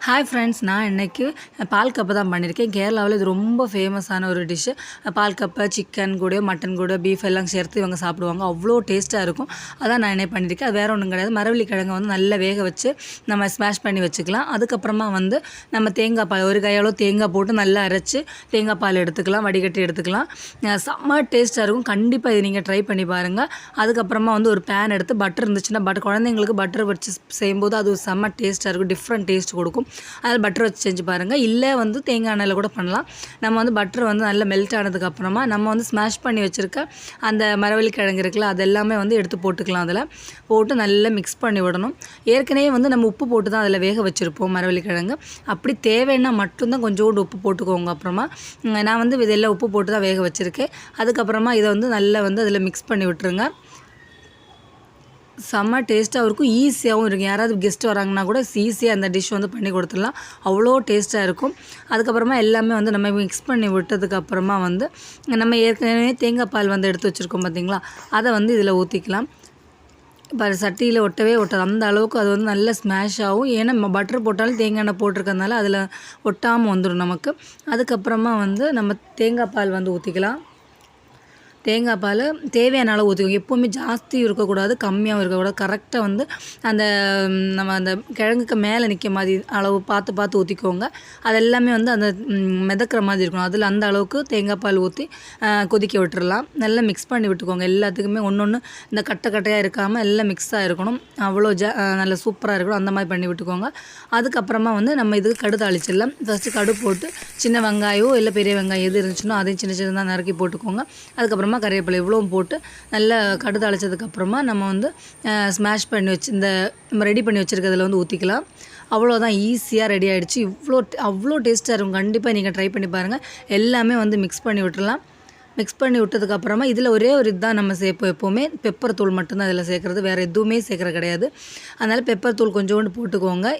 Hi friends, நான் இன்றைக்கி பால் cup தான் பண்ணியிருக்கேன். கேரளாவில் இது ரொம்ப ஃபேமஸான ஒரு டிஷ்ஷு. பால் கப்பை சிக்கன் கூட மட்டன் கூட பீஃப் எல்லாம் சேர்த்து இவங்க சாப்பிடுவாங்க. அவ்வளோ டேஸ்ட்டாக இருக்கும். அதான் நான் என்ன பண்ணியிருக்கேன். அது வேறு ஒன்றும் கிடையாது. மரவள்ளி கிழங்கை வந்து நல்லா வேக வச்சு நம்ம ஸ்மாஷ் பண்ணி வச்சுக்கலாம். அதுக்கப்புறமா வந்து நம்ம தேங்காய் பால் ஒரு கையளவு தேங்காய் போட்டு நல்லா அரைச்சி தேங்காய் பால் எடுத்துக்கலாம், வடிகட்டி எடுத்துக்கலாம். செம்ம டேஸ்ட்டாக இருக்கும். கண்டிப்பாக இது நீங்கள் ட்ரை பண்ணி பாருங்கள். அதுக்கப்புறமா வந்து ஒரு பேன் எடுத்து பட்டர் இருந்துச்சுன்னா குழந்தைங்களுக்கு பட்டர் வச்சு செய்யும்போது அது செம்ம டேஸ்ட்டாக இருக்கும். டிஃப்ரெண்ட் டேஸ்ட் கொடுக்கும். அதில் பட்டர் வச்சு செஞ்சு பாருங்கள். இல்லை வந்து தேங்காய் எண்ணெயில் கூட பண்ணலாம். நம்ம வந்து பட்டர் வந்து நல்லா மெல்ட் ஆனதுக்கப்புறமா நம்ம வந்து ஸ்மாஷ் பண்ணி வச்சுருக்க அந்த மரவள்ளி கிழங்கு இருக்குல்ல, அது எல்லாமே வந்து எடுத்து போட்டுக்கலாம். அதில் போட்டு நல்லா மிக்ஸ் பண்ணி விடணும். ஏற்கனவே வந்து நம்ம உப்பு போட்டு தான் அதில் வேக வச்சுருப்போம் மரவள்ளி கிழங்கு. அப்படி தேவைன்னா மட்டும்தான் கொஞ்சோண்டு உப்பு போட்டுக்கோங்க. அப்புறமா நான் வந்து இதெல்லாம் உப்பு போட்டு தான் வேக வச்சுருக்கேன். அதுக்கப்புறமா இதை வந்து நல்லா வந்து அதில் மிக்ஸ் பண்ணி விட்டுருங்க. செம்ம டேஸ்ட்டாகவும் இருக்கும், ஈஸியாகவும் இருக்கும். யாராவது கெஸ்ட் வராங்கன்னா கூட ஈஸியாக அந்த டிஷ் வந்து பண்ணி கொடுத்துடலாம். அவ்வளோ டேஸ்ட்டாக இருக்கும். அதுக்கப்புறமா எல்லாமே வந்து நம்ம மிக்ஸ் பண்ணி விட்டதுக்கப்புறமா வந்து நம்ம ஏற்கனவே தேங்காய் பால் வந்து எடுத்து வச்சுருக்கோம் பார்த்திங்களா, அதை வந்து இதில் ஊற்றிக்கலாம். இப்போ சட்டியில் ஒட்டவே ஒட்டாது. அந்த அளவுக்கு அது வந்து நல்ல ஸ்மாஷ் ஆகும். ஏன்னா நம்ம பட்டர் போட்டாலும் தேங்காய் எண்ணெய் போட்டிருக்கறதுனால அதில் ஒட்டாமல் வந்துடும் நமக்கு. அதுக்கப்புறமா வந்து நம்ம தேங்காய் பால் வந்து ஊற்றிக்கலாம். தேங்காய் பால் தேவையான அளவு ஊற்றிக்கோங்க. எப்போவுமே ஜாஸ்தி இருக்கக்கூடாது, கம்மியாகவும் இருக்கக்கூடாது. கரெக்டாக வந்து அந்த நம்ம அந்த கிழங்குக்கு மேலே நிற்க மாதிரி அளவு பார்த்து பார்த்து ஊற்றிக்கோங்க. அது எல்லாமே வந்து அந்த மிதக்கிற மாதிரி இருக்கணும். அதில் அந்த அளவுக்கு தேங்காய் பால் ஊற்றி கொதிக்க விட்டுறலாம். நல்லா மிக்ஸ் பண்ணி விட்டுக்கோங்க. எல்லாத்துக்குமே ஒன்று ஒன்று இந்த கட்டையாக இருக்காமல் எல்லாம் மிக்ஸாக இருக்கணும். அவ்வளோ நல்லா சூப்பராக இருக்கணும். அந்த மாதிரி பண்ணி விட்டுக்கோங்க. அதுக்கப்புறமா வந்து நம்ம இதுக்கு கடு தாளிச்சிடலாம். ஃபஸ்ட்டு கடு போட்டு சின்ன வெங்காயம் இல்லை பெரிய வெங்காயம் எது இருந்துச்சுன்னா அதையும் சின்ன சின்னதாக நறுக்கி போட்டுக்கோங்க. அதுக்கப்புறமா கறிவேப்பிலை இவ்வளவும் போட்டு நல்லா கடுகு தாளிச்சதுக்கப்புறமா நம்ம வந்து ஸ்மாஷ் பண்ணி வச்சு இந்த நம்ம ரெடி பண்ணி வச்சுருக்கிறதுல வந்து ஊற்றிக்கலாம். அவ்வளோதான், ஈஸியாக ரெடி ஆகிடுச்சு. அவ்வளோ டேஸ்ட்டாக இருக்கும். கண்டிப்பாக நீங்கள் ட்ரை பண்ணி பாருங்கள். எல்லாமே வந்து மிக்ஸ் பண்ணி விட்டுறலாம். மிக்ஸ் பண்ணி விட்டதுக்கப்புறமா இதில் ஒரே ஒரு இதுதான் நம்ம சேர்ப்போம். எப்போவுமே பெப்பர் தூள் மட்டும்தான் இதில் சேர்க்குறது, வேறு எதுவுமே சேர்க்குறது கிடையாது. அதனால் பெப்பர் தூள் கொஞ்சோண்டு போட்டுக்கோங்க.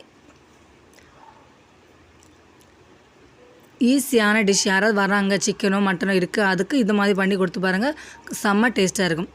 ஈஸியான டிஷ். யாராவது வராங்க, சிக்கனோ மட்டனோ இருக்குது, அதுக்கு இது மாதிரி பண்ணி கொடுத்து பாருங்கள். செம்ம டேஸ்ட்டாக இருக்கும்.